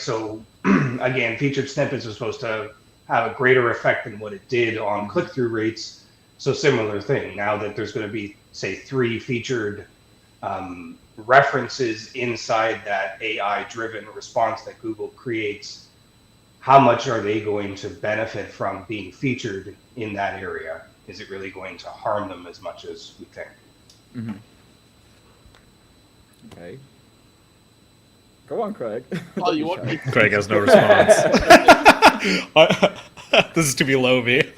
So again, featured snippets are supposed to have a greater effect than what it did on click-through rates. So similar thing. Now that there's going to be, say, 3 featured references inside that AI-driven response that Google creates, how much are they going to benefit from being featured in that area? Is it really going to harm them as much as we think? Mm-hmm. Okay. Go on, Craig. Oh, you want me? Craig has no response. This is to be Lovey.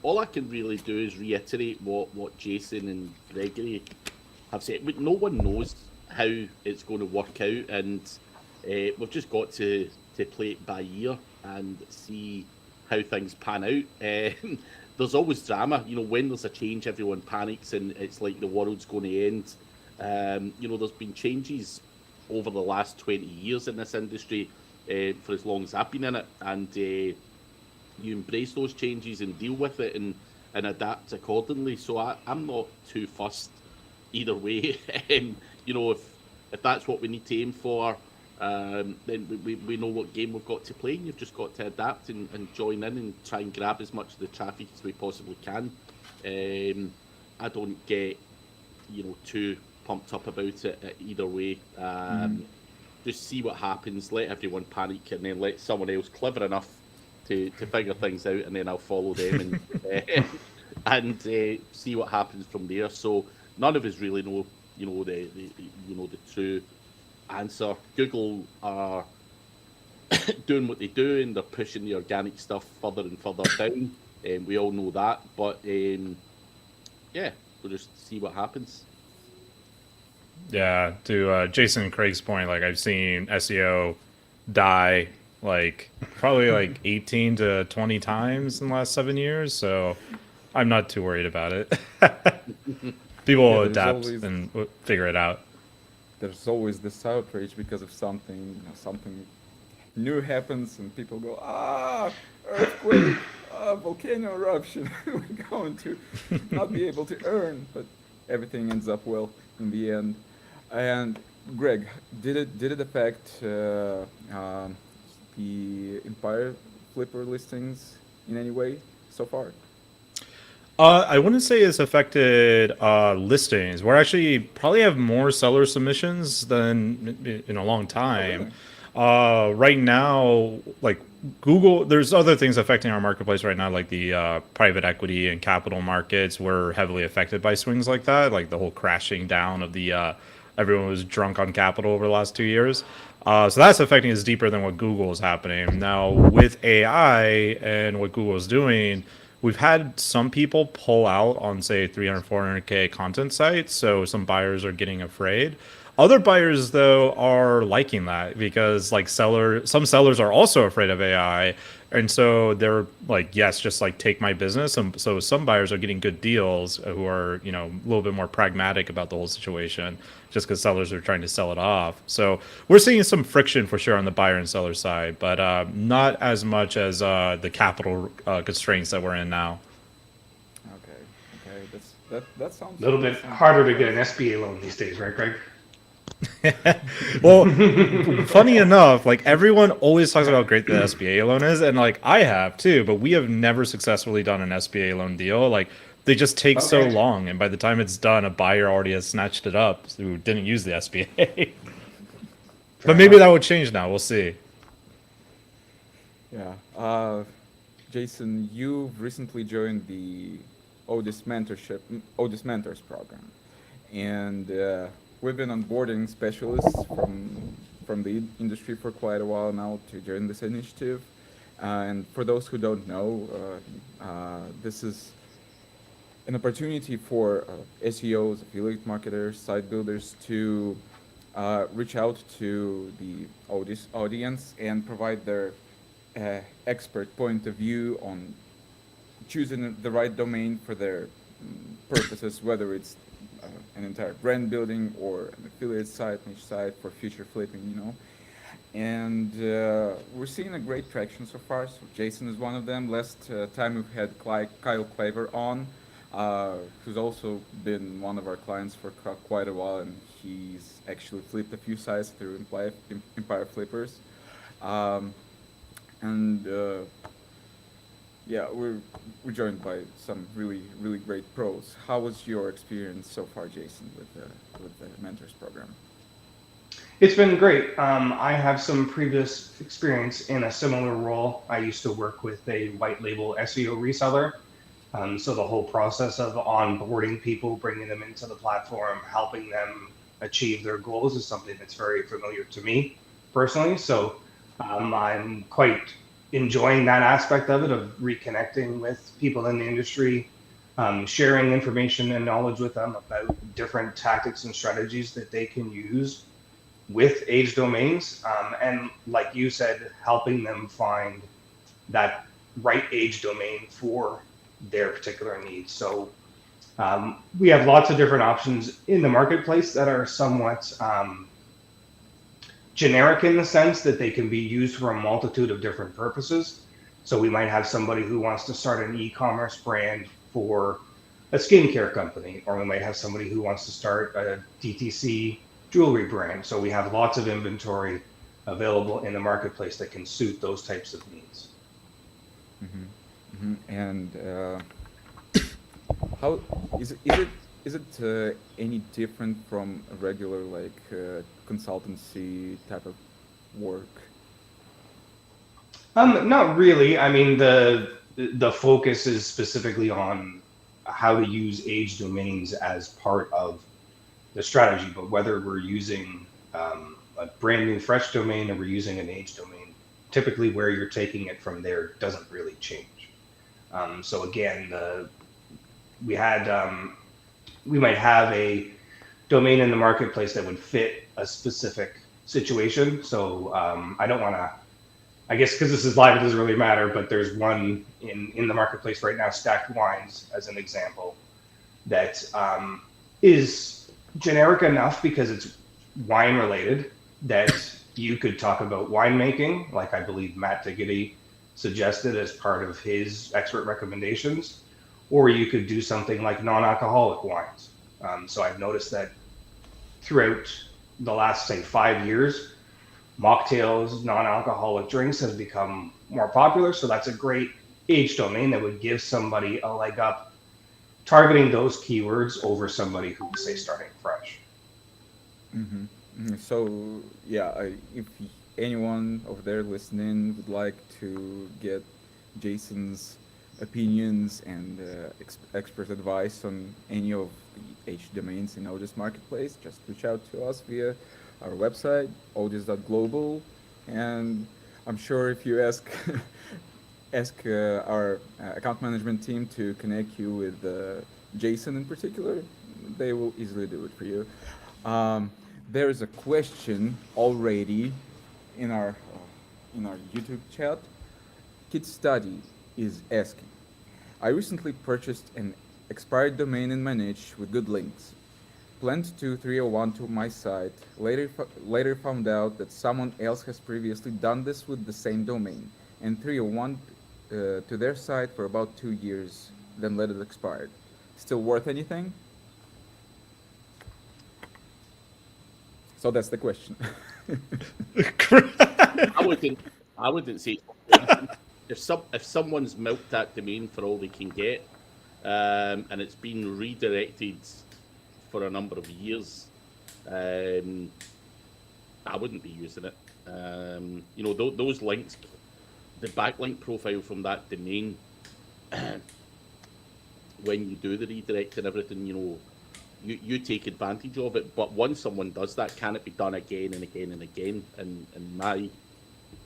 All I can really do is reiterate what Jason and Gregory have said. But no one knows how it's going to work out, and we've just got to play it by ear and see how things pan out. There's always drama, when there's a change, everyone panics and it's like the world's going to end. There's been changes over the last 20 years in this industry for as long as I've been in it, and you embrace those changes and deal with it and adapt accordingly. So I'm not too fussed either way. If that's what we need to aim for, then we know what game we've got to play, and you've just got to adapt and join in and try and grab as much of the traffic as we possibly can. I don't get too pumped up about it either way. Just see what happens, let everyone panic, and then let someone else clever enough to figure things out, and then I'll follow them and see what happens from there. So none of us really know the true answer. Google are doing what they do, and they're pushing the organic stuff further and further down. We all know that, but we'll just see what happens. Yeah, to Jason and Craig's point, I've seen SEO die probably 18 to 20 times in the last 7 years, so I'm not too worried about it. People will adapt and figure it out. There's always this outrage because of something new happens, and people go, earthquake, volcano eruption, we're going to not be able to earn, but everything ends up well in the end. And Greg, did it affect the Empire Flipper listings in any way so far? I wouldn't say it's affected listings. We're actually probably have more seller submissions than in a long time. Oh, really? Right now, Google, there's other things affecting our marketplace right now, like the private equity and capital markets were heavily affected by swings like that, like the whole crashing down of the everyone was drunk on capital over the last 2 years. So that's affecting us deeper than what Google is happening. Now, with AI and what Google is doing, we've had some people pull out on, say, 300, 400K content sites, so some buyers are getting afraid. Other buyers, though, are liking that because, some sellers are also afraid of AI, and so they're like, yes, just take my business. And so some buyers are getting good deals who are, a little bit more pragmatic about the whole situation, just because sellers are trying to sell it off. So we're seeing some friction for sure on the buyer and seller side, but not as much as the capital constraints that we're in now. Okay, that sounds a little bit harder to get an SBA loan these days, right, Greg? Well, funny enough, everyone always talks about how great the SBA loan is, and I have too, but we have never successfully done an SBA loan deal. They just take so long, and by the time it's done, a buyer already has snatched it up who didn't use the SBA. But maybe that would change now. We'll see. Yeah. Jason, you've recently joined the Odys Mentors program, and we've been onboarding specialists from the industry for quite a while now to join this initiative. And for those who don't know, this is an opportunity for SEOs, affiliate marketers, site builders to reach out to the Odys audience and provide their expert point of view on choosing the right domain for their purposes, whether it's an entire brand building or an affiliate site, niche site for future flipping, And we're seeing a great traction so far. So Jason is one of them. Last time we've had Kyle Claver on, who's also been one of our clients for quite a while, and he's actually flipped a few sites through Empire Flippers. Um, and yeah, we're joined by some really great pros. How was your experience so far, Jason, with the mentors program? It's been great. I have some previous experience in a similar role. I used to work with a white label SEO reseller. So the whole process of onboarding people, bringing them into the platform, helping them achieve their goals is something that's very familiar to me personally. So I'm quite enjoying that aspect of it, of reconnecting with people in the industry, sharing information and knowledge with them about different tactics and strategies that they can use with age domains. And like you said, helping them find that right age domain for their particular needs. So we have lots of different options in the marketplace that are somewhat generic in the sense that they can be used for a multitude of different purposes. So we might have somebody who wants to start an e-commerce brand for a skincare company, or we might have somebody who wants to start a DTC jewelry brand. So we have lots of inventory available in the marketplace that can suit those types of needs. And how is it any different from a regular consultancy type of work? Not really. I mean, the focus is specifically on how to use age domains as part of the strategy, but whether we're using a brand new fresh domain or we're using an age domain, typically where you're taking it from there doesn't really change. So again, we might have a domain in the marketplace that would fit a specific situation. So I don't want to, I guess because this is live, it doesn't really matter, but there's one in the marketplace right now, Stacked Wines, as an example, that is generic enough because it's wine related that you could talk about winemaking, like I believe Matt Diggity suggested as part of his expert recommendations, or you could do something like non-alcoholic wines. So I've noticed that throughout the last, say, 5 years, mocktails, non-alcoholic drinks has become more popular. So that's a great age domain that would give somebody a leg up targeting those keywords over somebody who's, say, starting fresh. So yeah, if anyone over there listening would like to get Jason's opinions and expert advice on any of the H domains in Odys Marketplace, just reach out to us via our website, odys.global. And I'm sure if you ask our account management team to connect you with Jason in particular, they will easily do it for you. There is a question already in our YouTube chat. Kid Study is asking, I recently purchased an expired domain in my niche with good links. Planned to 301 to my site. Later found out that someone else has previously done this with the same domain and 301 to their site for about 2 years, then let it expire. Still worth anything? So that's the question. I wouldn't say if someone's milked that domain for all they can get, and it's been redirected for a number of years, I wouldn't be using it. Those links, the backlink profile from that domain, when you do the redirect and everything, you take advantage of it. But once someone does that, can it be done again and again and again? And in my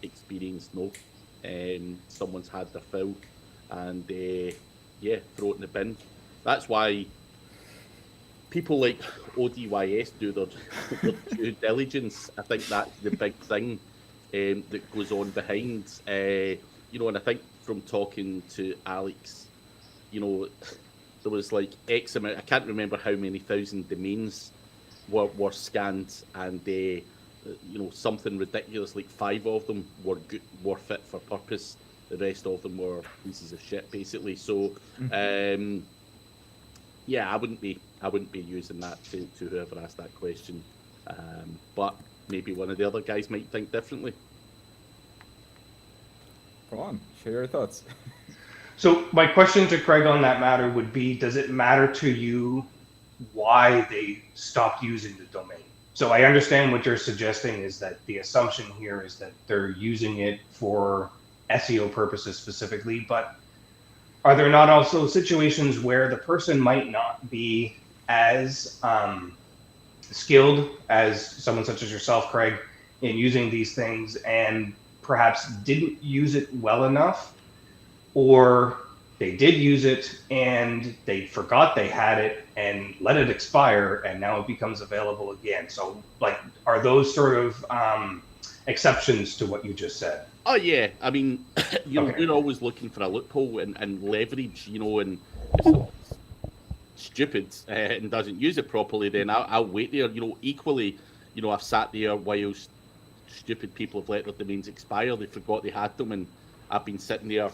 experience, no. Someone's had their fill, and throw it in the bin. That's why people like ODYS do their due diligence. I think that's the big thing that goes on behind. And I think from talking to Alex, there was like X amount, I can't remember how many thousand domains were scanned, and something ridiculous like 5 of them were fit for purpose. The rest of them were pieces of shit, basically. So I wouldn't be using that to whoever asked that question. But maybe one of the other guys might think differently. Go on, share your thoughts. So my question to Craig on that matter would be, does it matter to you why they stopped using the domain? So I understand what you're suggesting is that the assumption here is that they're using it for SEO purposes specifically, but are there not also situations where the person might not be as skilled as someone such as yourself, Craig, in using these things and perhaps didn't use it well enough, or they did use it and they forgot they had it and let it expire and now it becomes available again? So like, are those sort of exceptions to what you just said? Oh yeah, I mean, you know, Okay. we're always looking for a loophole and leverage, you know, and if someone's stupid and doesn't use it properly, then I'll wait there. You know, equally, you know, I've sat there whilst stupid people have let their domains expire. They forgot they had them, and I've been sitting there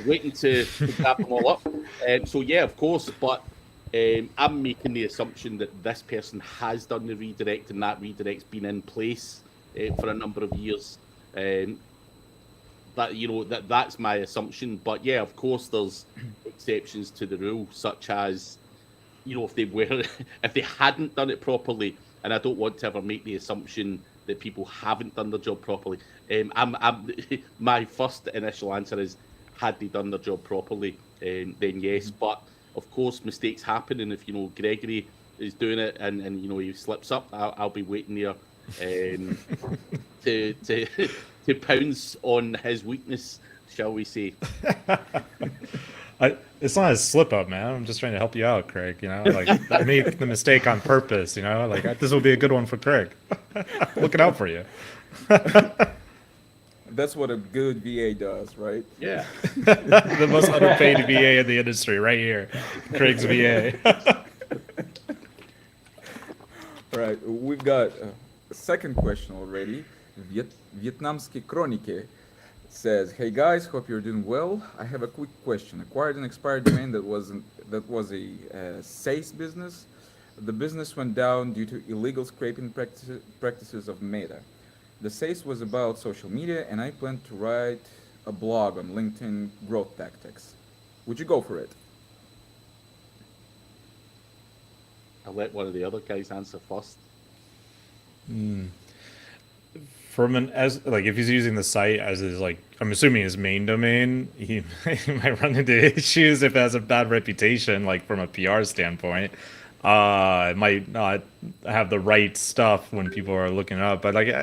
waiting to grab them all up. So yeah, of course, but I'm making the assumption that this person has done the redirect and that redirect's been in place for a number of years. That, you know, that's my assumption. But yeah, of course, there's exceptions to the rule, such as, you know, if they hadn't done it properly, and I don't want to ever make the assumption that people haven't done their job properly. My first initial answer is, had they done their job properly, then yes. But of course, mistakes happen, and if, you know, Gregory is doing it and you know, he slips up, I'll be waiting there to pounce on his weakness, shall we say. It's not a slip up, man. I'm just trying to help you out, Craig. You know, like I made the mistake on purpose. You know, like this will be a good one for Craig. Looking out for you. That's what a good VA does, right? Yeah. The most underpaid VA in the industry, right here, Craig's VA. Right, we've got a second question already. Vietnamski Kronike says, "Hey guys, hope you're doing well. I have a quick question. Acquired an expired domain that was a SEO business. The business went down due to illegal scraping practices of Meta. The SEO was about social media, and I planned to write a blog on LinkedIn growth tactics. Would you go for it?" I'll let one of the other guys answer first. From if he's using the site as his, like, I'm assuming his main domain, he might run into issues if it has a bad reputation, like from a PR standpoint. It might not have the right stuff when people are looking it up, but like,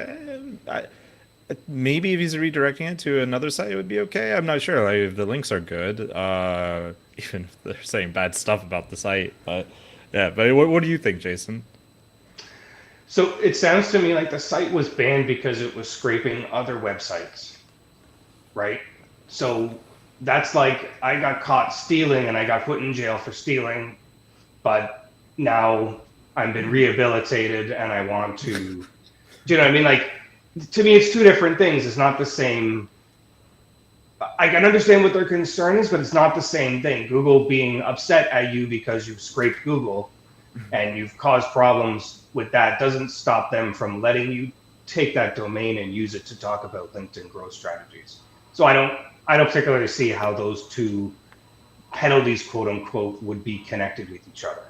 maybe if he's redirecting it to another site, it would be okay. I'm not sure. Like, if the links are good, even if they're saying bad stuff about the site, but yeah. But what do you think, Jason? So it sounds to me like the site was banned because it was scraping other websites, right? So that's like, I got caught stealing and I got put in jail for stealing, but now I've been rehabilitated and I want to, do you know what I mean? Like, to me, it's two different things. It's not the same. I can understand what their concern is, but it's not the same thing. Google being upset at you because you've scraped Google and you've caused problems with that doesn't stop them from letting you take that domain and use it to talk about LinkedIn growth strategies. So I don't particularly see how those two penalties, quote unquote, would be connected with each other.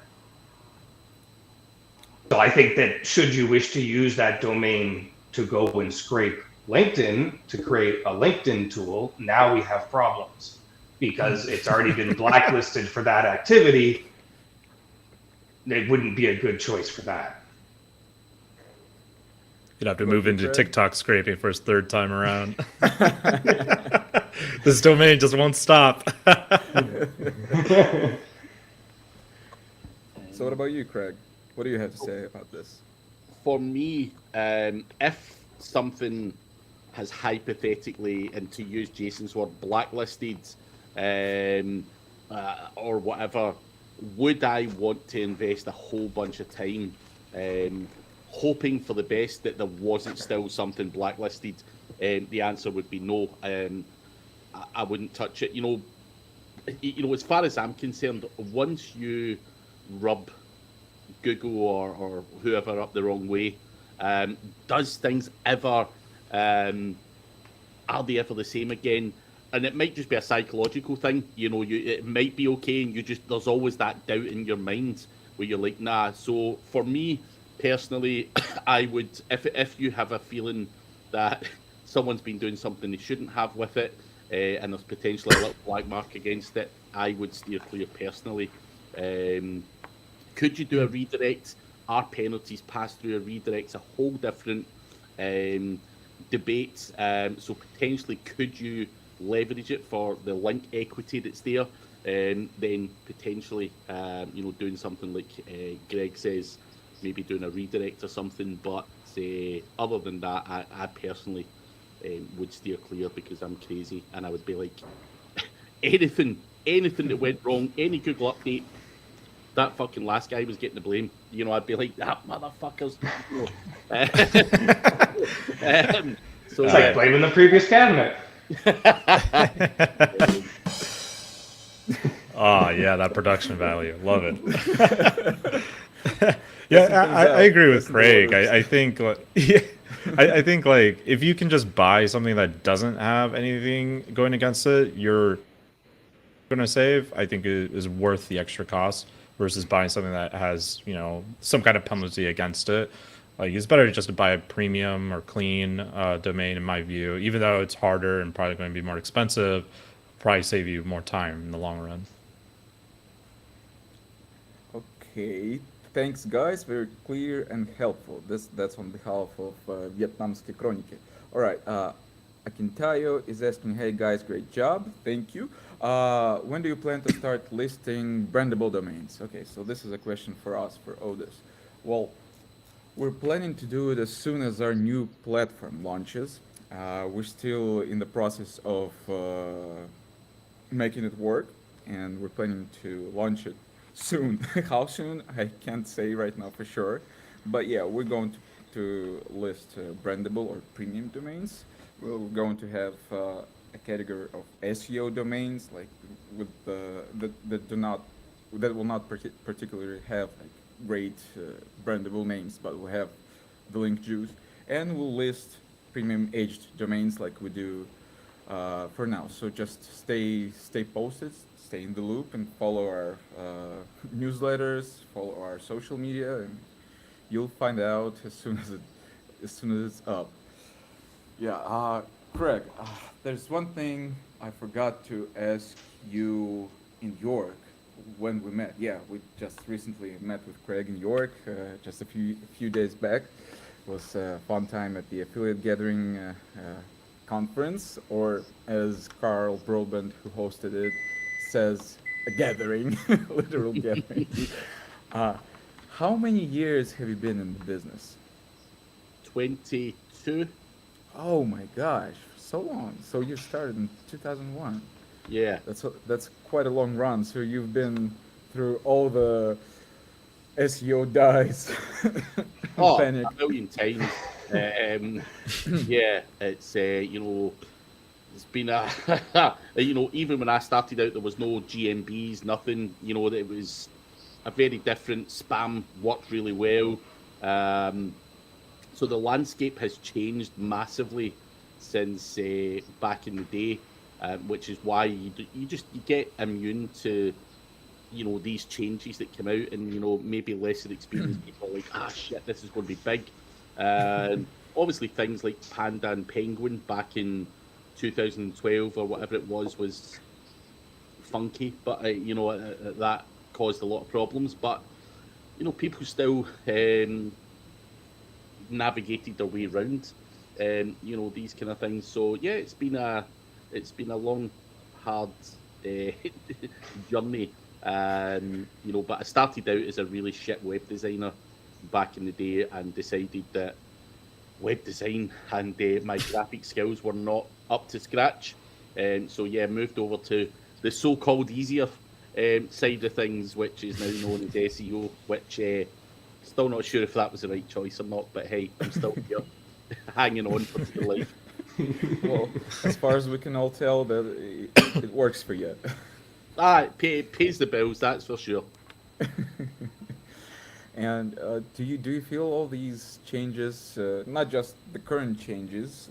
So I think that should you wish to use that domain to go and scrape LinkedIn to create a LinkedIn tool, now we have problems because it's already been blacklisted for that activity. It wouldn't be a good choice for that. You'd have to move into TikTok scraping for his third time around. This domain just won't stop. So what about you, Craig? What do you have to say about this? For me, if something has hypothetically, and to use Jason's word, blacklisted or whatever, would I want to invest a whole bunch of time hoping for the best that there wasn't still something blacklisted? The answer would be no. I wouldn't touch it. You know, as far as I'm concerned, once you rub Google or whoever up the wrong way. Does things ever, are they ever the same again? And it might just be a psychological thing. It might be okay, and there's always that doubt in your mind where you're like, nah. So for me personally, I would, if you have a feeling that someone's been doing something they shouldn't have with it, and there's potentially a little black mark against it, I would steer clear personally. Could you do a redirect? Are penalties passed through a redirect? It's a whole different debate. So potentially, could you leverage it for the link equity that's there? Then potentially, doing something like Greg says, maybe doing a redirect or something. But other than that, I personally would steer clear because I'm crazy, and I would be like, anything that went wrong, any Google update, that fucking last guy was getting the blame. I'd be like, that motherfuckers. So it's like blaming the previous cabinet. Oh yeah, that production value, love it. Yeah, I agree with Craig. I think, I think like if you can just buy something that doesn't have anything going against it, you're gonna save. I think it is worth the extra cost versus buying something that has some kind of penalty against it. Like it's better just to buy a premium or clean domain, in my view. Even though it's harder and probably going to be more expensive, probably save you more time in the long run. Okay, thanks guys, very clear and helpful. That's on behalf of Vietnamske Kroniki. All right, Akintayo is asking, hey guys, great job, thank you. When do you plan to start listing brandable domains? Okay, so this is a question for us, for Odys. Well, we're planning to do it as soon as our new platform launches. We're still in the process of making it work, and we're planning to launch it soon. How soon, I can't say right now for sure. But yeah, we're going to list brandable or premium domains. We're going to have a category of SEO domains, like with that will not particularly have like great brandable names, but we'll have the link juice, and we'll list premium aged domains like we do for now. So just stay posted, stay in the loop, and follow our newsletters, follow our social media, and you'll find out as soon as it's up. Yeah, Craig, there's one thing I forgot to ask you in York when we met. Yeah, we just recently met with Craig in York, just a few days back. It was a fun time at the Affiliate Gathering conference, or as Carl Broadbent, who hosted it, says, a gathering, literal gathering. How many years have you been in the business? 22. Oh my gosh, so long. So you started in 2001. Yeah. That's quite a long run. So you've been through all the SEO dies. Panic. A million times. Yeah, it's it's been a even when I started out, there was no GMBs, nothing. It was a very different. Spam worked really well. So the landscape has changed massively since back in the day, which is why you get immune to these changes that come out, and maybe lesser experienced people are like, shit, this is going to be big. Obviously things like Panda and Penguin back in 2012 or whatever it was funky, but that caused a lot of problems. But people still navigated their way around these kind of things. So yeah, it's been a long, hard journey. But I started out as a really shit web designer back in the day, and decided that web design and my graphic skills were not up to scratch. So yeah, moved over to the so-called easier side of things, which is now known as SEO, which still not sure if that was the right choice or not, but hey, I'm still here hanging on for dear life. Well, as far as we can all tell, that it works for you. It pays the bills, that's for sure. And do you feel all these changes, not just the current changes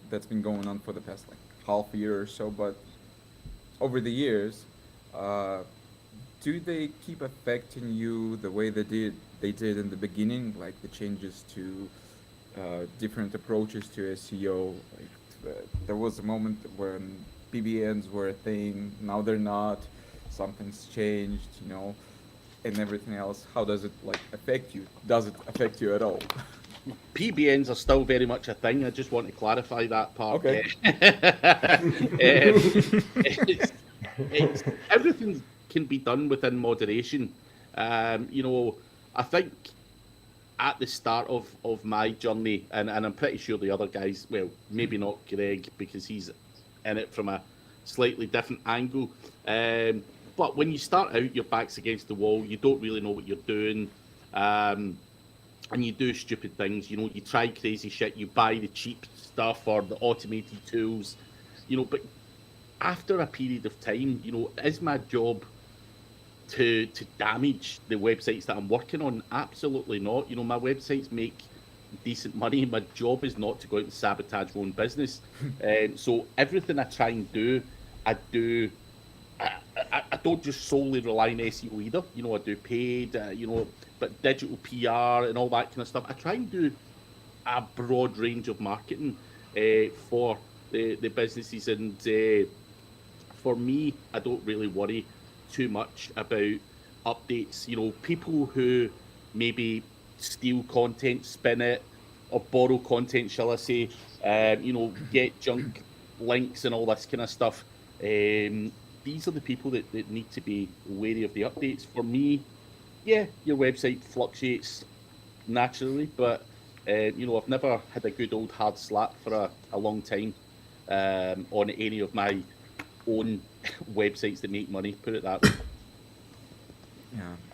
that's been going on for the past like half year or so, but over the years, uh, do they keep affecting you the way they did in the beginning, like the changes to different approaches to SEO? Like there was a moment when PBNs were a thing, now they're not. Something's changed, and everything else. How does it like affect you? Does it affect you at all? PBNs are still very much a thing. I just want to clarify that part. Okay. It's, everything can be done within moderation. I think at the start of my journey, and I'm pretty sure the other guys, well, maybe not Greg because he's in it from a slightly different angle. But when you start out, your back's against the wall. You don't really know what you're doing. And you do stupid things. You try crazy shit. You buy the cheap stuff or the automated tools. But after a period of time, is my job to damage the websites that I'm working on? Absolutely not. My websites make decent money. My job is not to go out and sabotage my own business. So everything I try and do, I do. I don't just solely rely on SEO either. I do paid, but digital PR and all that kind of stuff. I try and do a broad range of marketing for the businesses. And for me, I don't really worry too much about updates. People who maybe steal content, spin it, or borrow content, shall I say, get junk links and all this kind of stuff. These are the people that need to be wary of the updates. For me, yeah, your website fluctuates naturally, but I've never had a good old hard slap for a long time on any of my own websites that make money, put it that way.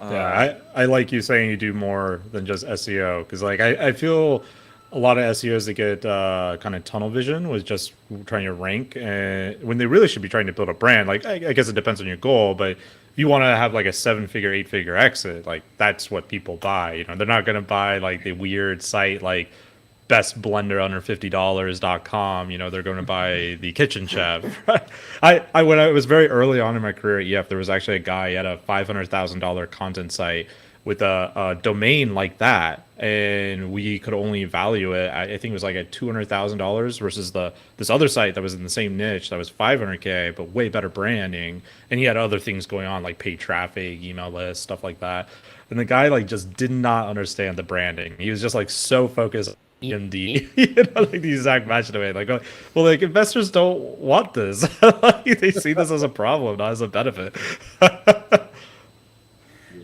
Yeah, I like you saying you do more than just SEO, because like I feel a lot of SEOs that get kind of tunnel vision with just trying to rank, when they really should be trying to build a brand. Like I guess it depends on your goal, but if you want to have like a 7-figure, 8-figure exit, like that's what people buy. They're not going to buy like the weird site like best blender under $50.com. They're going to buy the kitchen chef. I when I was very early on in my career at EF, there was actually a guy, he had a $500,000 content site with a domain like that, and we could only value it, I think it was like at $200,000 versus this other site that was in the same niche that was $500K but way better branding, and he had other things going on like paid traffic, email lists, stuff like that. And the guy like just did not understand the branding. He was just like so focused on EMD, like the exact match to it. Like, well, like investors don't want this. Like, they see this as a problem, not as a benefit.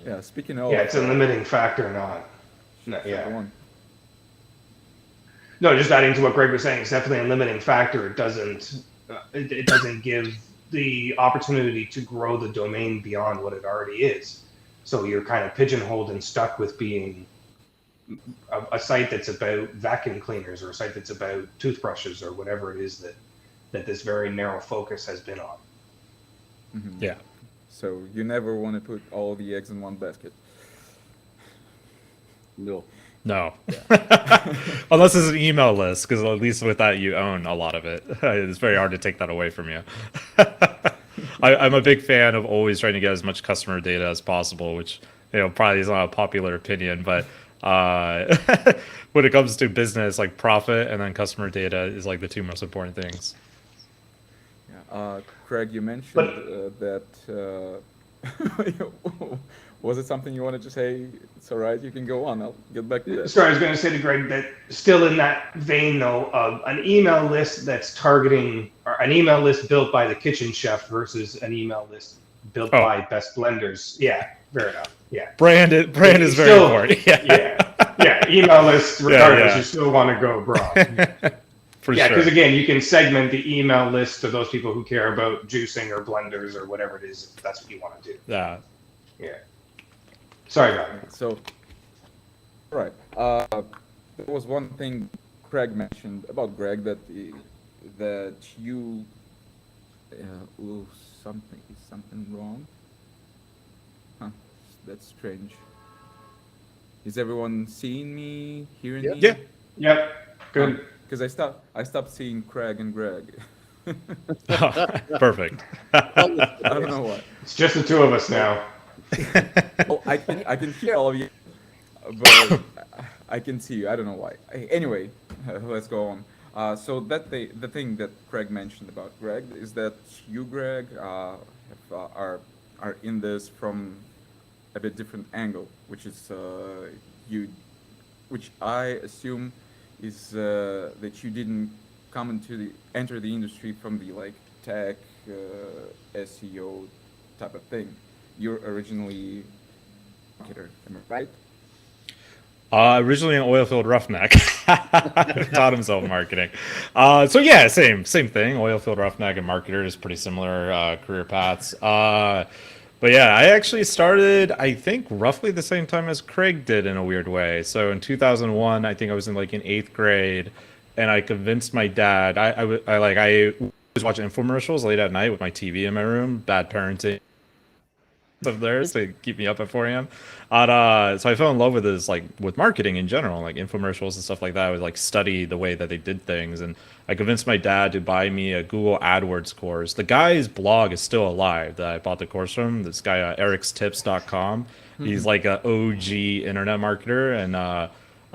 Yeah, speaking of... Yeah, it's a limiting factor, not yeah. Go on. No, just adding to what Greg was saying, it's definitely a limiting factor. It doesn't give the opportunity to grow the domain beyond what it already is. So you're kind of pigeonholed and stuck with being a site that's about vacuum cleaners, or a site that's about toothbrushes, or whatever it is that this very narrow focus has been on. Mm-hmm. Yeah. So you never want to put all the eggs in one basket. No. No. Yeah. Unless it's an email list, because at least with that you own a lot of it. It's very hard to take that away from you. I'm a big fan of always trying to get as much customer data as possible, which probably is not a popular opinion, but when it comes to business, like profit and then customer data is like the two most important things. Yeah. Craig, you mentioned that was it something you wanted to say? It's all right, you can go on. I'll get back to that. Sorry, I was going to say to Greg that still in that vein, though, of an email list that's targeting, or an email list built by the kitchen chef versus an email list built by best blenders. Yeah, fair enough. Yeah, brand is very important. Yeah, email lists regardless. You still want to go broad. For sure. Because sure. again, you can segment the email list to those people who care about juicing or blenders or whatever it is, if that's what you want to do. Yeah. Sorry about it. So, all right. There was one thing Craig mentioned about Greg that you something wrong. Huh? That's strange. Is everyone seeing me, hearing me? Yeah. Yep. Good. Because I stopped seeing Craig and Greg. Perfect. I don't know why. It's just the two of us now. Oh, I can hear all of you, but I can see you. I don't know why. Anyway, let's go on. So the thing that Craig mentioned about Greg is that you, Greg, are in this from a bit different angle, which is which I assume is that you didn't enter the industry from the like tech SEO type of thing. You're originally a marketer, am I right? Originally an oil-filled roughneck. Taught himself marketing. So yeah, same thing. Oil-filled roughneck and marketer is pretty similar career paths. But yeah, I actually started, I think, roughly the same time as Craig did in a weird way. So in 2001, I think I was in 8th grade, and I convinced my dad. I was watching infomercials late at night with my TV in my room. Bad parenting of theirs to keep me up at 4 a.m. So I fell in love with this, with marketing in general, like infomercials and stuff like that. I would study the way that they did things, and I convinced my dad to buy me a Google AdWords course. The guy's blog is still alive that I bought the course from. This guy, ericstips.com. He's like an OG internet marketer, and I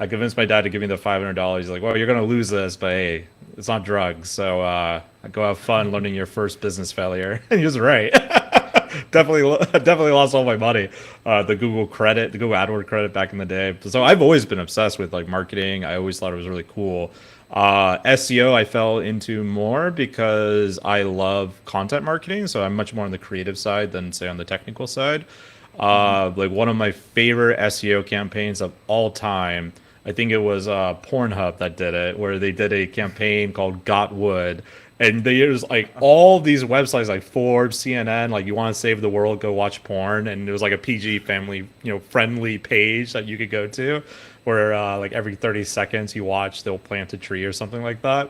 convinced my dad to give me the $500. He's like, well, you're going to lose this, but hey, it's not drugs. So go have fun learning your first business failure. And he was right. definitely lost all my money. The Google AdWords credit back in the day. So I've always been obsessed with marketing. I always thought it was really cool. SEO I fell into more because I love content marketing. So I'm much more on the creative side than say on the technical side. One of my favorite SEO campaigns of all time, I think it was Pornhub that did it, where they did a campaign called Got Wood. And there's all these websites like Forbes, CNN, you want to save the world, go watch porn. And it was a PG family, friendly page that you could go to where every 30 seconds you watch, they'll plant a tree or something like that.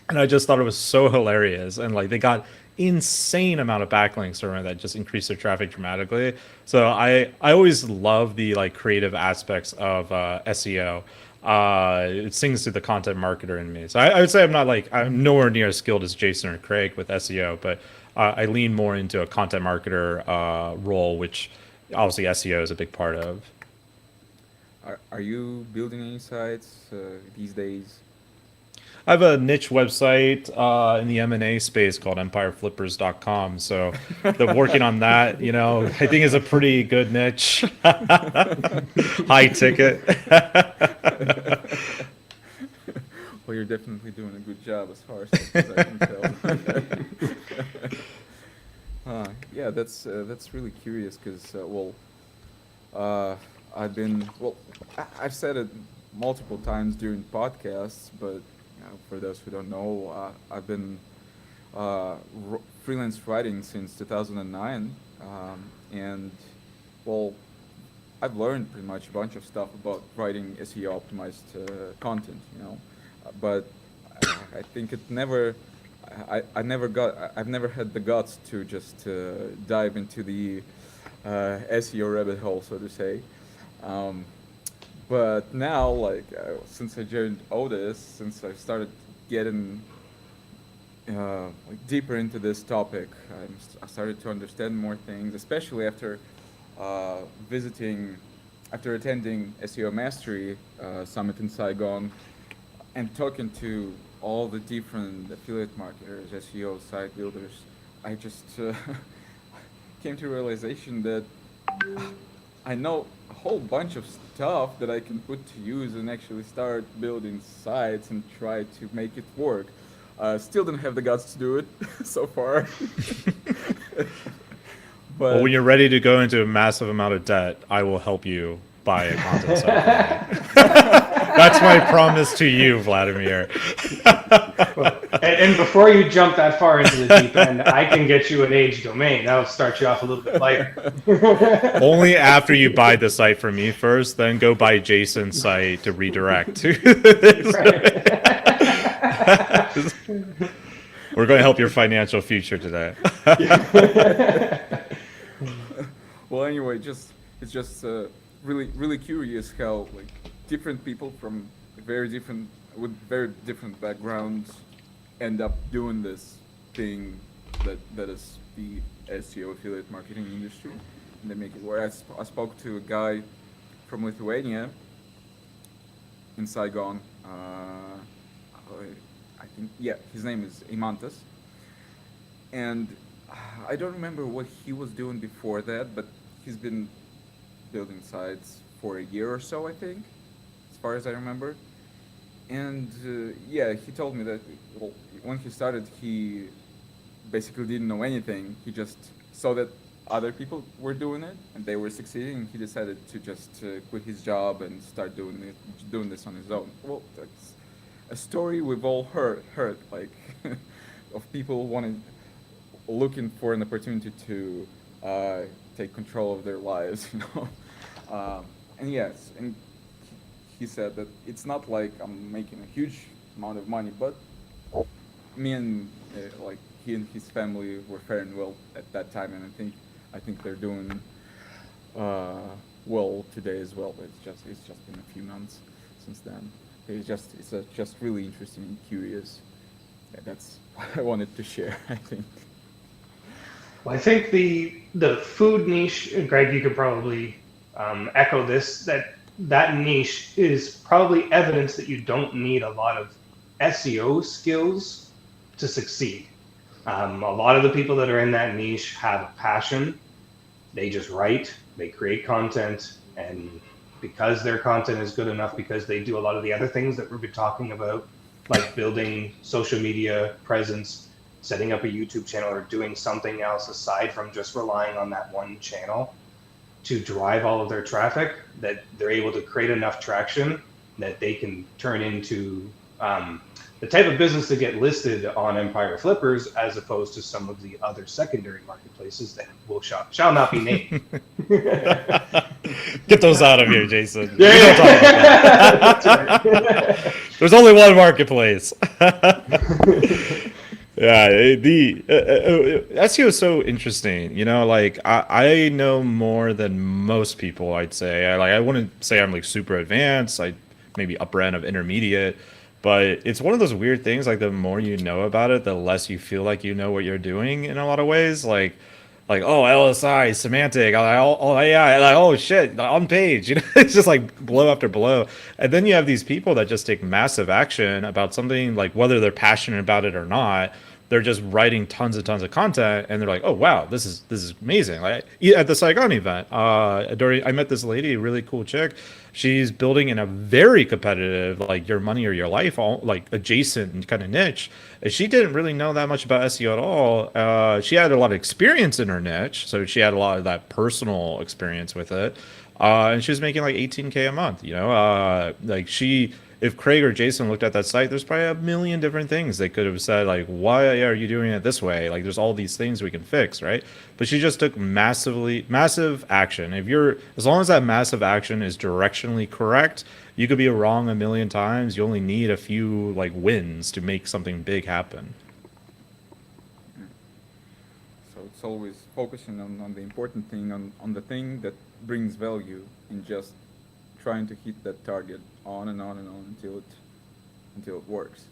And I just thought it was so hilarious. And they got insane amount of backlinks around that just increased their traffic dramatically. So I always love the creative aspects of SEO. It sings to the content marketer in me. So I would say I'm nowhere near as skilled as Jason or Craig with SEO, but I lean more into a content marketer role, which obviously SEO is a big part of. Are you building any sites these days? I have a niche website in the M&A space called empireflippers.com. So they're working on that, I think is a pretty good niche. High ticket. Well, you're definitely doing a good job as far as I can tell. Yeah, that's really curious because, I've said it multiple times during podcasts, but for those who don't know, I've been freelance writing since 2009, and I've learned pretty much a bunch of stuff about writing SEO optimized content, but I think I've never had the guts to just dive into the SEO rabbit hole, so to say. But now, since I joined Odys, since I started getting deeper into this topic, I started to understand more things, especially after attending SEO Mastery Summit in Saigon and talking to all the different affiliate marketers, SEO site builders. I just came to a realization that I know a whole bunch of stuff that I can put to use and actually start building sites and try to make it work. Still don't have the guts to do it so far. But when you're ready to go into a massive amount of debt, I will help you buy a content site. That's my promise to you, Vladimir. And before you jump that far into the deep end, I can get you an age domain. That'll start you off a little bit lighter. Only after you buy the site from me first, then go buy Jason's site to redirect to We're going to help your financial future today. Well, anyway, it's just really curious how like different people from with very different backgrounds end up doing this thing that is the SEO affiliate marketing industry, and they make it work. I spoke to a guy from Lithuania in Saigon. I think, yeah, his name is Imantas, and I don't remember what he was doing before that, but he's been building sites for a year or so, I think, as far as I remember. And yeah, he told me that when he started, he basically didn't know anything. He just saw that other people were doing it and they were succeeding, and he decided to just quit his job and start doing this on his own. Well, that's a story we've all heard like of people looking for an opportunity to take control of their lives, you know. And yes, and he said that it's not like I'm making a huge amount of money, but me and like he and his family were faring well at that time, and I think they're doing well today as well. But it's just been a few months since then. It's just really interesting and curious. Yeah, that's what I wanted to share, I think. Well, I think the food niche, and Greg, you could probably echo this, that niche is probably evidence that you don't need a lot of SEO skills to succeed. A lot of the people that are in that niche have a passion. They just write, they create content, and because their content is good enough, because they do a lot of the other things that we've been talking about, like building social media presence, setting up a YouTube channel, or doing something else aside from just relying on that one channel to drive all of their traffic, that they're able to create enough traction that they can turn into the type of business to get listed on Empire Flippers, as opposed to some of the other secondary marketplaces that shall not be named. Get those out of here, Jason. Yeah. We don't talk about that. That's right. There's only one marketplace. Yeah, the SEO is so interesting. You know, like I know more than most people, I'd say. I wouldn't say I'm like super advanced. I maybe upper end of intermediate. But it's one of those weird things, like the more you know about it, the less you feel like you know what you're doing in a lot of ways. Like oh, LSI, semantic, oh yeah, like oh shit, on page, you know, it's just like blow after blow. And then you have these people that just take massive action about something, like whether they're passionate about it or not. They're just writing tons and tons of content, and they're like, oh wow, this is amazing. Like at the Saigon event, I met this lady, a really cool chick. She's building in a very competitive, like your money or your life, all like adjacent kind of niche. And she didn't really know that much about SEO at all. She had a lot of experience in her niche, so she had a lot of that personal experience with it. And she was making like $18K a month. You know, if Craig or Jason looked at that site, there's probably a million different things they could have said, like, why are you doing it this way? Like, there's all these things we can fix, right? But she just took massive action. As long as that massive action is directionally correct, you could be wrong a million times. You only need a few like wins to make something big happen. So it's always focusing on the important thing, on the thing that brings value, and just trying to hit that target on and on and on until it works.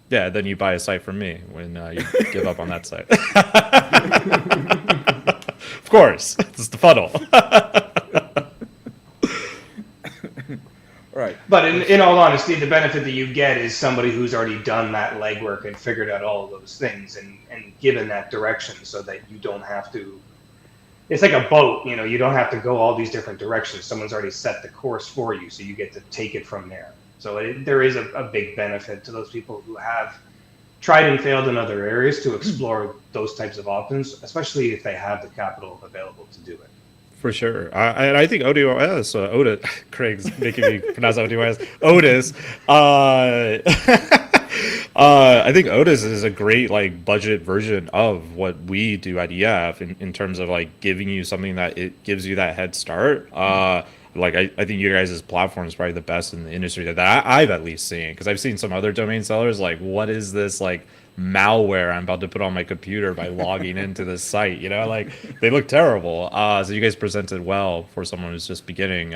Yeah, then you buy a site from me when you give up on that site. Of course, it's the funnel. Right. But in all honesty, the benefit that you get is somebody who's already done that legwork and figured out all of those things and given that direction, so that you don't have to. It's like a boat, you know, you don't have to go all these different directions. Someone's already set the course for you, so you get to take it from there. So there is a big benefit to those people who have tried and failed in other areas to explore those types of options, especially if they have the capital available to do it. For sure. I think Odys, Craig's making me pronounce Odys. Odys. I think Odys is a great like budget version of what we do at EF in terms of like giving you something that it gives you that head start. like I think you guys' platform is probably the best in the industry that I've at least seen, because I've seen some other domain sellers like, what is this like malware I'm about to put on my computer by logging into this site? You know, like they look terrible. So you guys presented well for someone who's just beginning.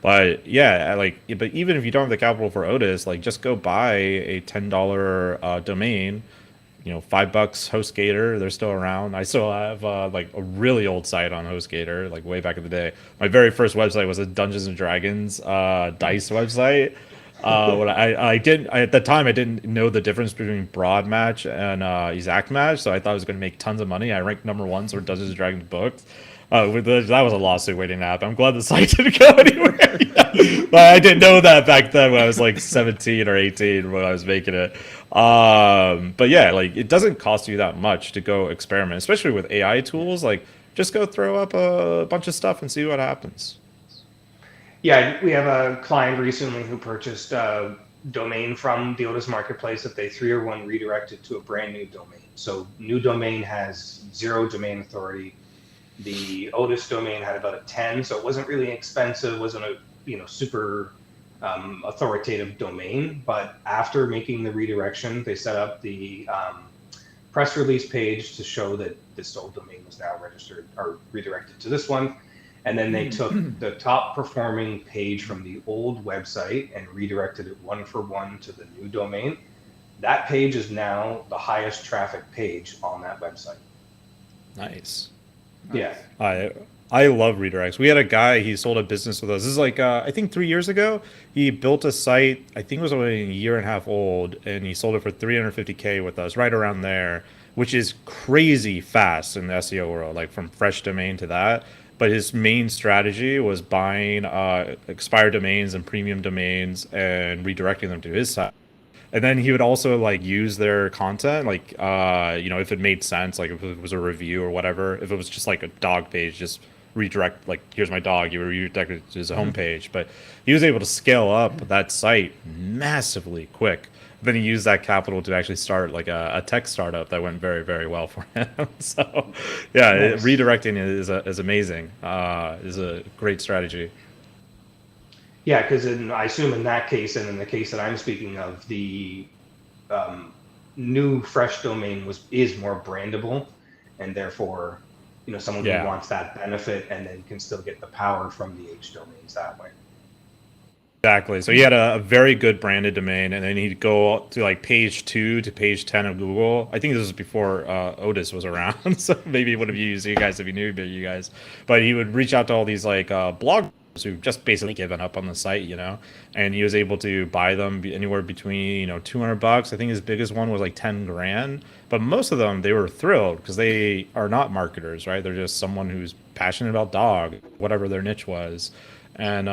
But yeah, like, but even if you don't have the capital for Odys, like just go buy a $10 domain. You know, $5 HostGator, they're still around. I still have like a really old site on HostGator, like way back in the day. My very first website was a Dungeons and Dragons dice website. What I didn't at the time, I didn't know the difference between broad match and exact match, so I thought I was going to make tons of money. I ranked #1 for Dungeons and Dragons books. That was a lawsuit waiting to happen. I'm glad the site didn't go anywhere. But I didn't know that back then when I was like 17 or 18 when I was making it. But yeah, like it doesn't cost you that much to go experiment, especially with AI tools. Like just go throw up a bunch of stuff and see what happens. Yeah, we have a client recently who purchased a domain from the Odys marketplace that they 301 redirected to a brand new domain. So new domain has 0 domain authority. The Odys domain had about a 10, so it wasn't really expensive, wasn't a super authoritative domain. But after making the redirection, they set up the press release page to show that this old domain was now registered or redirected to this one. And then they took the top performing page from the old website and redirected it 1-for-1 to the new domain. That page is now the highest traffic page on that website. Nice. Yeah. I love redirects. We had a guy, he sold a business with us. This is like, I think 3 years ago, he built a site, I think it was only a year and a half old, and he sold it for $350K with us, right around there, which is crazy fast in the SEO world, like from fresh domain to that. But his main strategy was buying expired domains and premium domains and redirecting them to his site. And then he would also like use their content, like, if it made sense, like if it was a review or whatever, if it was just like a dog page, just redirect, like, here's my dog, you would redirect it to his homepage. But he was able to scale up that site massively quick. Then he used that capital to actually start like a tech startup that went very, very well for him. So yeah, nice. Redirecting is amazing, is a great strategy. Yeah, because I assume in that case, and in the case that I'm speaking of, the new fresh domain is more brandable, and therefore, someone who wants that benefit and then can still get the power from the H domains that way. Exactly. So he had a very good branded domain, and then he'd go to like page 2 to page 10 of Google. I think this was before Odys was around, so maybe he would have used you guys if he knew about you guys. But he would reach out to all these like bloggers who just basically given up on the site, and he was able to buy them anywhere between $200. I think his biggest one was like 10 grand. But most of them, they were thrilled because they are not marketers, right? They're just someone who's passionate about dog, whatever their niche was. And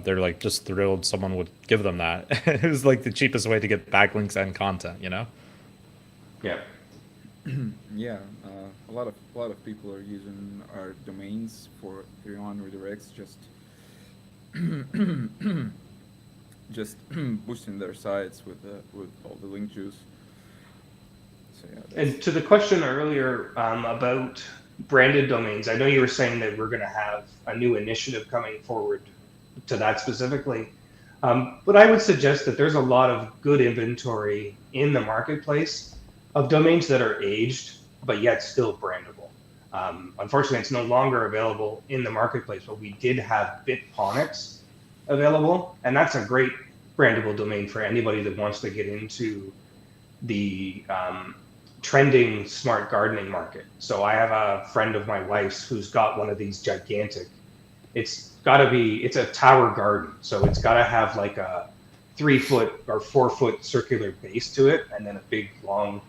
they're like just thrilled someone would give them that. It was like the cheapest way to get backlinks and content, Yeah. Yeah, a lot of people are using our domains for 301 redirects, just boosting their sites with all the link juice. So yeah. And to the question earlier about branded domains, I know you were saying that we're going to have a new initiative coming forward to that specifically, but I would suggest that there's a lot of good inventory in the marketplace of domains that are aged but yet still brandable. Unfortunately, it's no longer available in the marketplace, but we did have Bitponics available, and that's a great brandable domain for anybody that wants to get into the trending smart gardening market. So I have a friend of my wife's who's got one of these gigantic, it's a tower garden. So it's got to have like a 3-foot or 4-foot circular base to it, and then a big long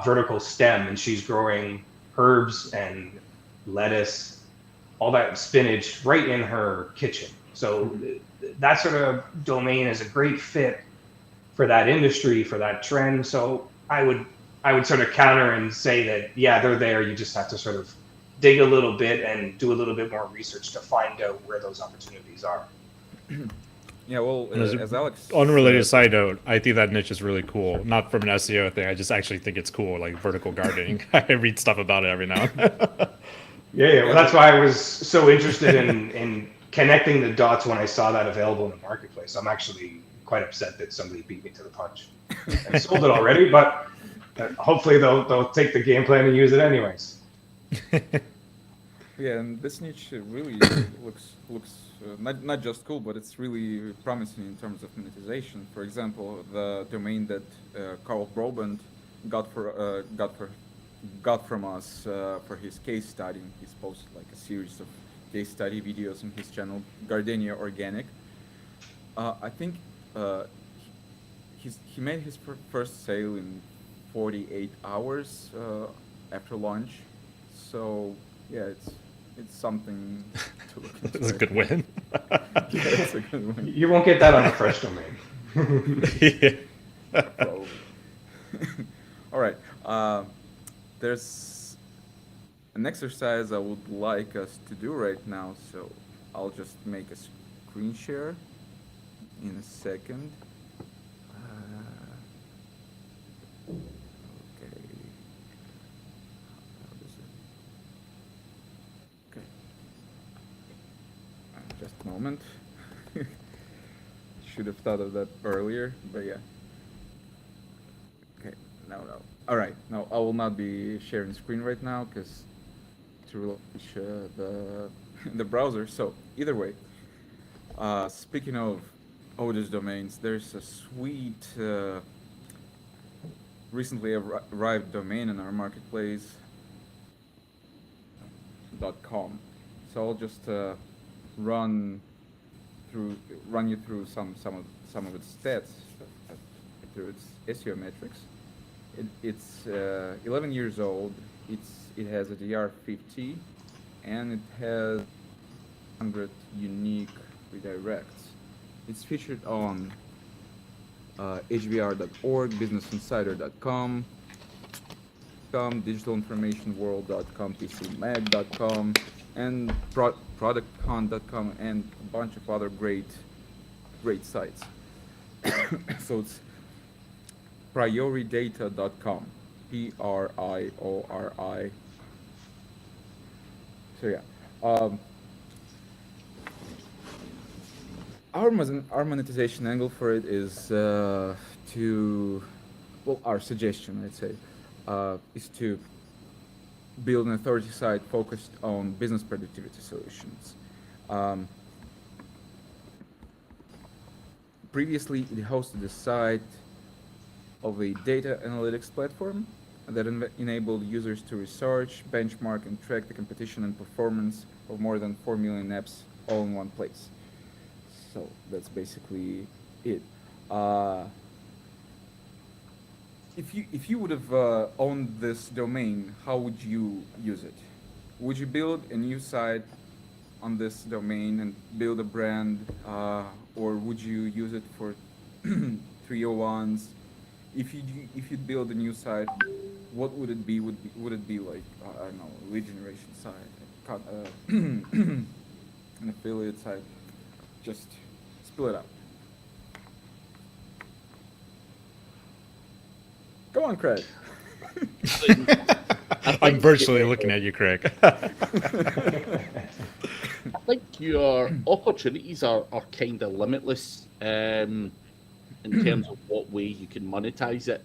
vertical stem. And she's growing herbs and lettuce, all that spinach right in her kitchen. So that sort of domain is a great fit for that industry, for that trend. So I would sort of counter and say that, yeah, they're there. You just have to sort of dig a little bit and do a little bit more research to find out where those opportunities are. Yeah, well, as Alex... Unrelated side note, I think that niche is really cool. Not from an SEO thing. I just actually think it's cool, like vertical gardening. I read stuff about it every now and then. Yeah. Well, that's why I was so interested in connecting the dots when I saw that available in the marketplace. I'm actually quite upset that somebody beat me to the punch. I sold it already, but hopefully they'll take the game plan and use it anyways. Yeah, and this niche really looks not just cool, but it's really promising in terms of monetization. For example, the domain that Carl Broband got from us for his case study. He's posted like a series of case study videos on his channel, Gardenia Organic. I think he made his first sale in 48 hours after launch. So yeah, it's something to look into. It's a good win. Yeah, it's a good win. You won't get that on a fresh domain. Yeah. Probably. All right. There's an exercise I would like us to do right now, so I'll just make a screen share in a second. Okay. How does it? Okay. Just a moment. Should have thought of that earlier, but yeah. Okay, no. All right, no, I will not be sharing screen right now because to launch the browser. So either way, speaking of Odys domains, there's a sweet recently arrived domain in our marketplace .com. So I'll just run you through some of its stats through its SEO metrics. It's 11 years old. It has a DR50, and it has 100 unique redirects. It's featured on HBR.org, BusinessInsider.com, DigitalInformationWorld.com, PCMag.com, and ProductHunt.com, and a bunch of other great sites. So it's prioridata.com, PRIORI. So yeah, our monetization angle for it is our suggestion, I'd say, is to build an authority site focused on business productivity solutions. Previously, it hosted a site of a data analytics platform that enabled users to research, benchmark, and track the competition and performance of more than 4 million apps all in one place. So that's basically it. If you would have owned this domain, how would you use it? Would you build a new site on this domain and build a brand, or would you use it for 301s? If you build a new site, what would it be? Would it be like I don't know, a lead generation site, an affiliate site? Just spill it out. Go on, Craig. I'm virtually looking at you, Craig. I think your opportunities are kind of limitless in terms of what way you can monetize it.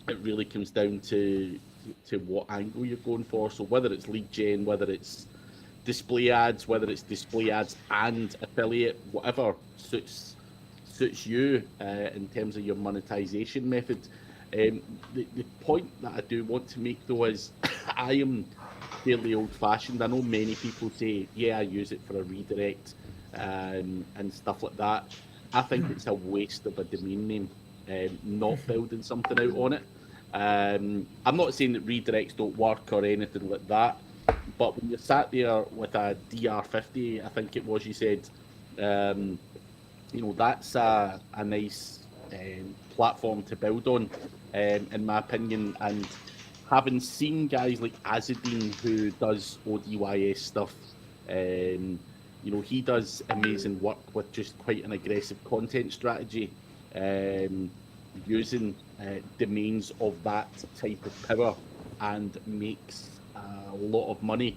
It really comes down to what angle you're going for. So whether it's lead gen, whether it's display ads, whether it's display ads and affiliate, whatever suits you in terms of your monetization method. The point that I do want to make though is I am fairly old-fashioned. I know many people say, yeah, I use it for a redirect and stuff like that. I think it's a waste of a domain name, not building something out on it. I'm not saying that redirects don't work or anything like that, but when you're sat there with a DR50, I think it was you said, that's a nice platform to build on, in my opinion. And having seen guys like Azadine, who does ODYS stuff, he does amazing work with just quite an aggressive content strategy, using domains of that type of power, and makes a lot of money.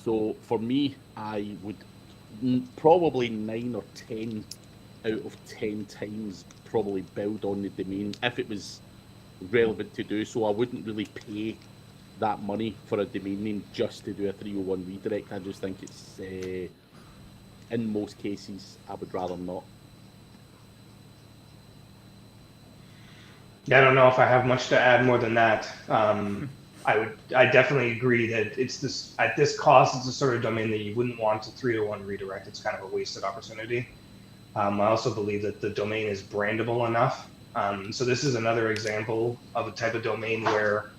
So for me, I would probably 9 or 10 out of 10 times probably build on the domain if it was relevant to do so. I wouldn't really pay that money for a domain name just to do a 301 redirect. I just think it's, in most cases, I would rather not. Yeah, I don't know if I have much to add more than that. I definitely agree that it's this at this cost, it's the sort of domain that you wouldn't want to 301 redirect. It's kind of a wasted opportunity. I also believe that the domain is brandable enough. So this is another example of a type of domain where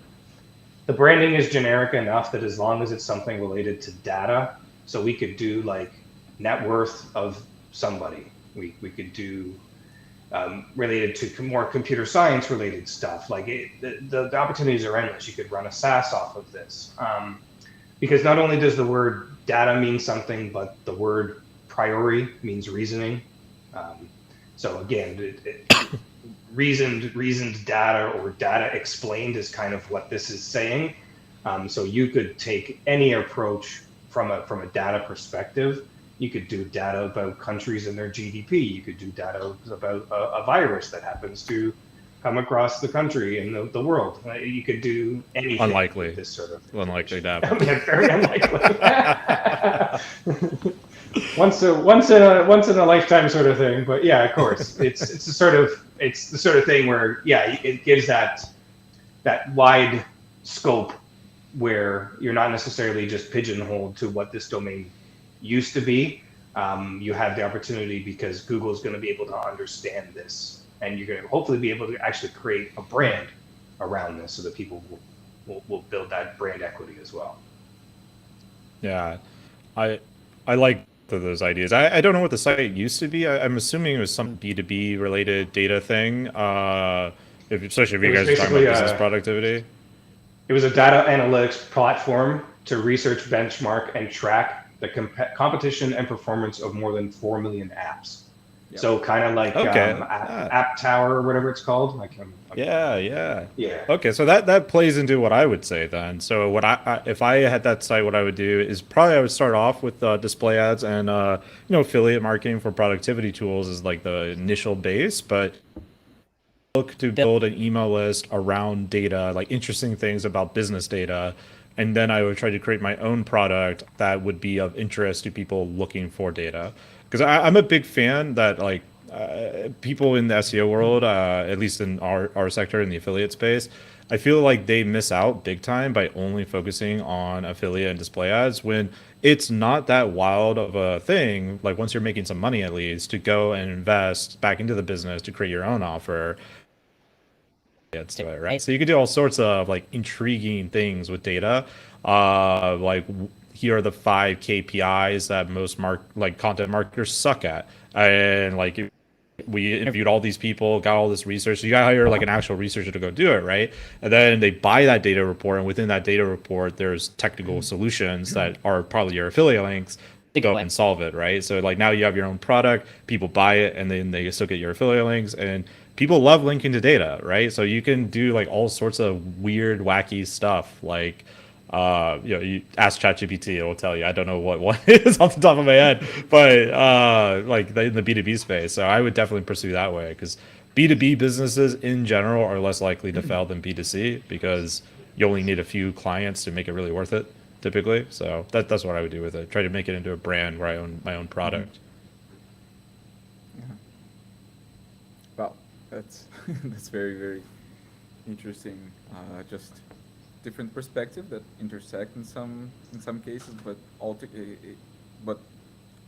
the branding is generic enough that as long as it's something related to data, so we could do like net worth of somebody. We could do related to more computer science related stuff. Like the opportunities are endless. You could run a SaaS off of this. Because not only does the word data mean something, but the word priori means reasoning. So again, reasoned data or data explained is kind of what this is saying. So you could take any approach from a data perspective. You could do data about countries and their GDP. You could do data about a virus that happens to come across the country and the world. You could do anything. Unlikely. With this sort of Unlikely to happen. Yeah, very unlikely. once in a lifetime sort of thing. But yeah, of course, it's the sort of thing where it gives that wide scope where you're not necessarily just pigeonholed to what this domain used to be. You have the opportunity because Google is going to be able to understand this, and you're going to hopefully be able to actually create a brand around this so that people will build that brand equity as well. Yeah, I like those ideas. I don't know what the site used to be. I'm assuming it was some B2B related data thing. Especially if you guys are talking about business productivity. It was a data analytics platform to research, benchmark, and track the competition and performance of more than 4 million apps. Yep. So kind of like App Tower or whatever it's called. Yeah. Okay, so that plays into what I would say then. So what if I had that site, what I would do is probably I would start off with display ads and affiliate marketing for productivity tools is like the initial base, but look to build an email list around data, like interesting things about business data. And then I would try to create my own product that would be of interest to people looking for data. Because I'm a big fan that like people in the SEO world, at least in our sector in the affiliate space, I feel like they miss out big time by only focusing on affiliate and display ads when it's not that wild of a thing. Like once you're making some money at least to go and invest back into the business to create your own offer. To it, right? So you could do all sorts of like intriguing things with data. Like here are the 5 KPIs that most content marketers suck at, and like we interviewed all these people, got all this research. So you gotta hire like an actual researcher to go do it, right? And then they buy that data report, and within that data report, there's technical solutions that are probably your affiliate links to go and solve it, right? So like now you have your own product, people buy it, and then they still get your affiliate links and people love linking to data, right? So you can do like all sorts of weird, wacky stuff. Like, you ask ChatGPT, it will tell you. I don't know what one is off the top of my head, but like in the B2B space. So I would definitely pursue that way because B2B businesses in general are less likely to fail than B2C because you only need a few clients to make it really worth it, typically. So that's what I would do with it. Try to make it into a brand where I own my own product. That's that's very, very interesting. Just different perspective that intersect in some cases, but but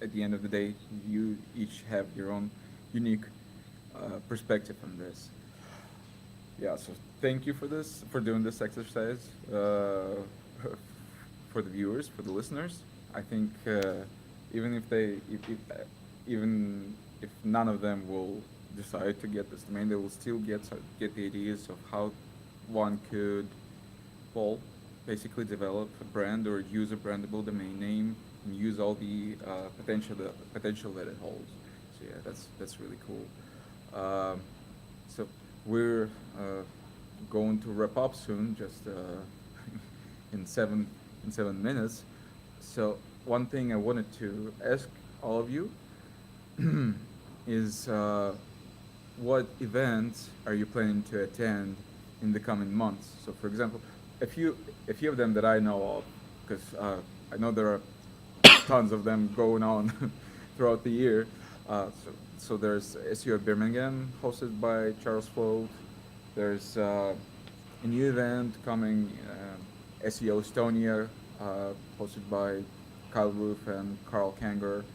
at the end of the day, you each have your own unique perspective on this. Yeah. So thank you for doing this exercise for the viewers, for the listeners. I think even if none of them will decide to get this domain, they will still get the ideas of how one could, basically develop a brand or use a brandable domain name and use all the potential that it holds. So yeah, that's really cool. So we're going to wrap up soon, just in seven minutes. So one thing I wanted to ask all of you is what events are you planning to attend in the coming months? So, for example, a few of them that I know of, because I know there are tons of them going on throughout the year. So there's SEO Birmingham, hosted by Charles Float. There's a new event coming, SEO Estonia, hosted by Kyle Roof and Carl Kanger.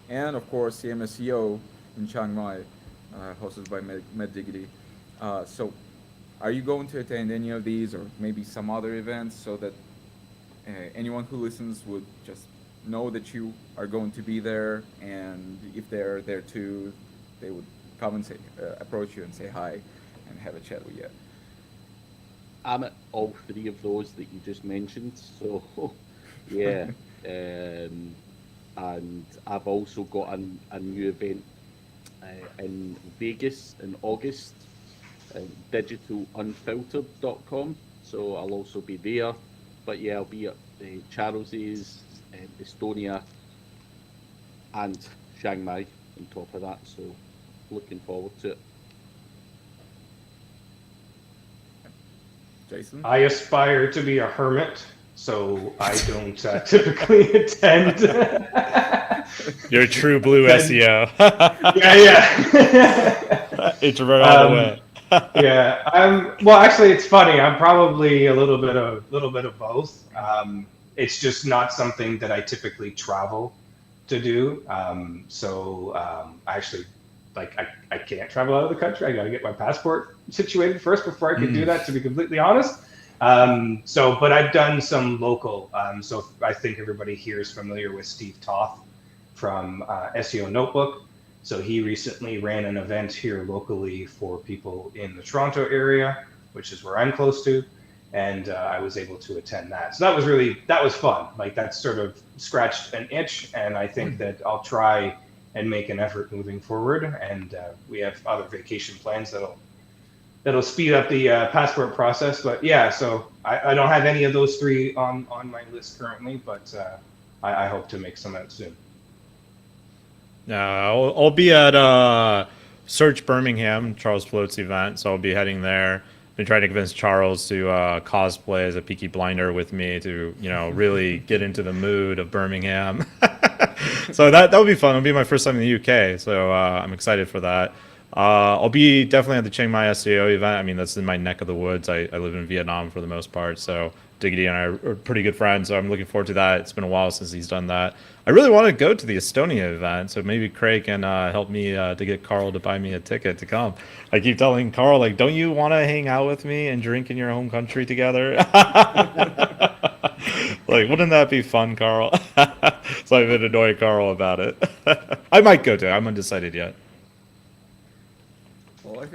And of course, CMSEO in Chiang Mai, hosted by Matt Diggity. So are you going to attend any of these or maybe some other events so that anyone who listens would just know that you are going to be there, and if they're there too, they would come and say, approach you and say hi and have a chat with you? I'm at all three of those that you just mentioned, so yeah. And I've also got a new event in Vegas in August, digitalunfiltered.com, so I'll also be there. But yeah, I'll be at Charles's, Estonia, and Chiang Mai on top of that, so looking forward to it. Jason? I aspire to be a hermit, so I don't typically attend. You're a true blue SEO. Yeah. Introvert all the way. Yeah. Well, actually, it's funny. I'm probably a little bit of both. It's just not something that I typically travel to do. Actually, I can't travel out of the country. I got to get my passport situated first before I can do that, to be completely honest. But I've done some local. So I think everybody here is familiar with Steve Toth from SEO Notebook. So he recently ran an event here locally for people in the Toronto area, which is where I'm close to. And I was able to attend that. So that was fun. Like, that sort of scratched an itch. And I think that I'll try and make an effort moving forward. And we have other vacation plans that'll speed up the passport process. But yeah, so I don't have any of those three on my list currently, but I hope to make some out soon. I'll be at Search Birmingham, Charles Float's event, so I'll be heading there. Been trying to convince Charles to cosplay as a Peaky Blinder with me to, really get into the mood of Birmingham. So that would be fun. It'll be my first time in the UK, so I'm excited for that. I'll be definitely at the Chiang Mai SEO event. I mean, that's in my neck of the woods. I live in Vietnam for the most part, so Diggity and I are pretty good friends, so I'm looking forward to that. It's been a while since he's done that. I really want to go to the Estonia event, so maybe Craig can help me to get Carl to buy me a ticket to come. I keep telling Carl, like, don't you want to hang out with me and drink in your home country together? Like, wouldn't that be fun, Carl? So I've been annoying Carl about it. I might go to it. I'm undecided yet. Well, I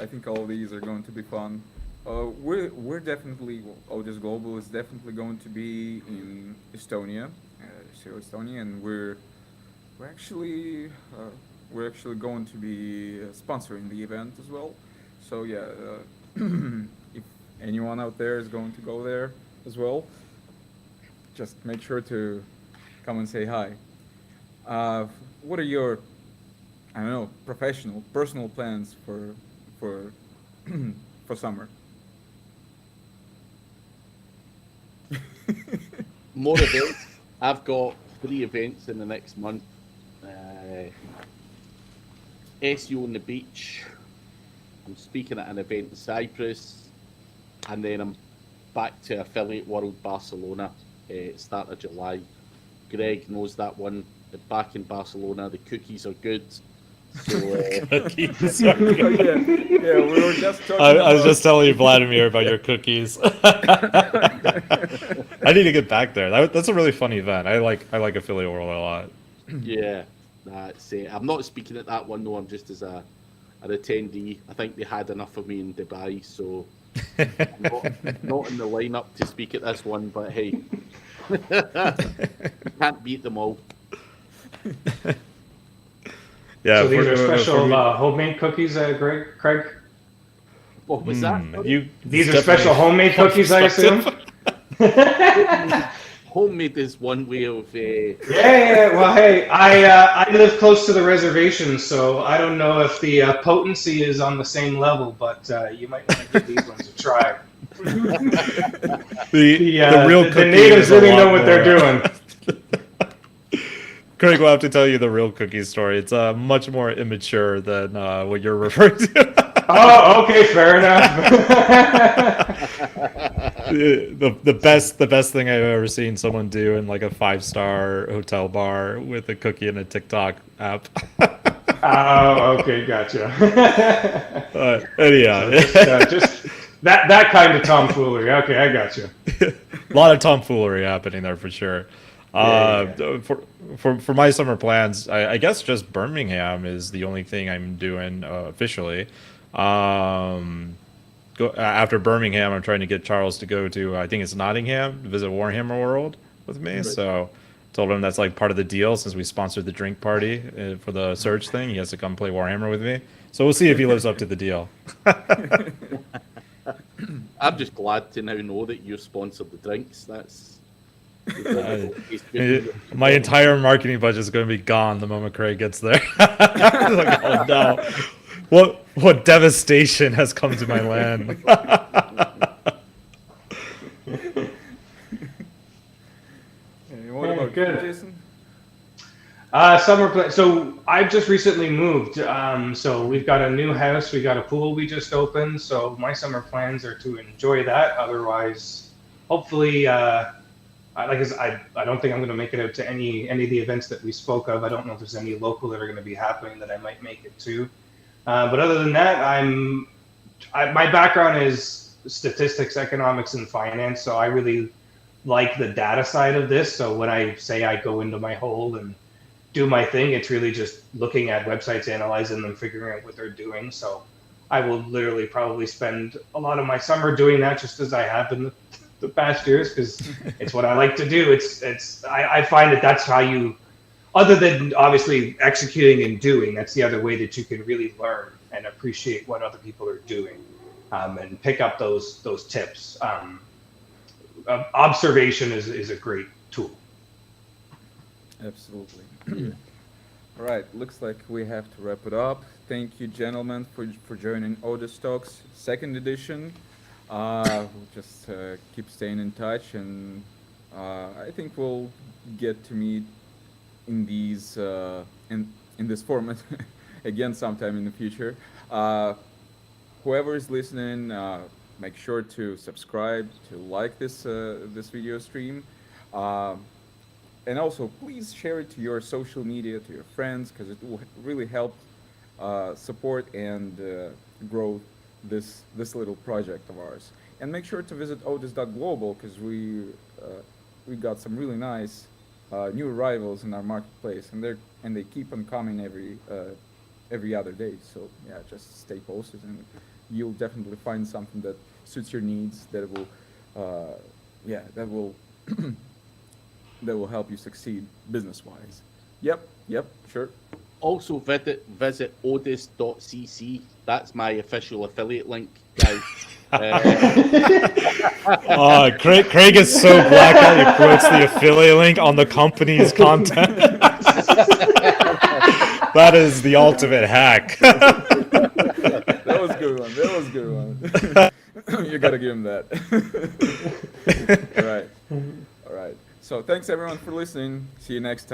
think all these are going to be fun. We're definitely, Odys Global is definitely going to be in Estonia, SEO Estonia, and we're actually going to be sponsoring the event as well. So yeah, if anyone out there is going to go there as well, just make sure to come and say hi. What are your, I don't know, personal plans for summer? More events. I've got 3 events in the next month. SEO on the beach. I'm speaking at an event in Cyprus, and then I'm back to Affiliate World Barcelona start of July. Greg knows that one. Back in Barcelona, the cookies are good. So, Cookies are good. Yeah, we were just talking I was just telling you, Vladimir, about your cookies. I need to get back there. That's a really fun event. I like Affiliate World a lot. Yeah, that's it. I'm not speaking at that one though. I'm just as an attendee. I think they had enough of me in Dubai, so not in the lineup to speak at this one. But hey, can't beat them all. Yeah. So these are special homemade cookies, Craig? What was that? These are special homemade cookies, I assume? homemade is one way of. Yeah. Well, hey, I live close to the reservation, so I don't know if the potency is on the same level, but you might want to give these ones a try. The real the cookie natives is a really lot know what they're more- doing. Craig will have to tell you the real cookie story. It's much more immature than what you're referring to. Oh, okay, fair enough. the best thing I've ever seen someone do in like a 5-star hotel bar with a cookie and a TikTok app. Oh, okay, gotcha. Anyhow, Just that kind of tomfoolery. Okay, I gotcha. a lot of tomfoolery happening there for sure. Yeah. For my summer plans, I guess just Birmingham is the only thing I'm doing officially. After Birmingham, I'm trying to get Charles to go to, I think it's Nottingham, to visit Warhammer World with me. Right. So told him that's like part of the deal since we sponsored the drink party for the Surge thing. He has to come play Warhammer with me. So we'll see if he lives up to the deal. I'm just glad to now know that you sponsored the drinks. That's my entire marketing budget is going to be gone the moment Craig gets there. Like, oh no. What devastation has come to my land? What about good. you, Jason? Summer plan. So I've just recently moved. So we've got a new house. We got a pool we just opened. So my summer plans are to enjoy that. Otherwise, hopefully, like I said, I don't think I'm going to make it out to any of the events that we spoke of. I don't know if there's any local that are going to be happening that I might make it to. But other than that, my background is statistics, economics, and finance. So I really like the data side of this. So when I say I go into my hole and do my thing, it's really just looking at websites, analyzing them, figuring out what they're doing. So I will literally probably spend a lot of my summer doing that, just as I have in the past years, because it's what I like to do. I find that that's how you, other than obviously executing and doing, that's the other way that you can really learn and appreciate what other people are doing, and pick up those tips. Observation is a great tool. Absolutely. All right, looks like we have to wrap it up. Thank you, gentlemen, for joining Odys Talks 2nd edition. We'll just keep staying in touch, and I think we'll get to meet in these in this format again sometime in the future. Whoever is listening, make sure to subscribe, to like this video stream, and also please share it to your social media, to your friends, because it will really help support and grow this little project of ours. And make sure to visit Odys.global, because we got some really nice new arrivals in our marketplace, and they keep on coming every other day. So yeah, just stay posted, and you'll definitely find something that suits your needs, that will that will help you succeed business-wise. Yep, sure. Also visit Odys.cc. That's my official affiliate link, guys. Craig is so black out he puts the affiliate link on the company's content. That is the ultimate hack. That was a good one. You gotta give him that. All right. So thanks everyone for listening. See you next time.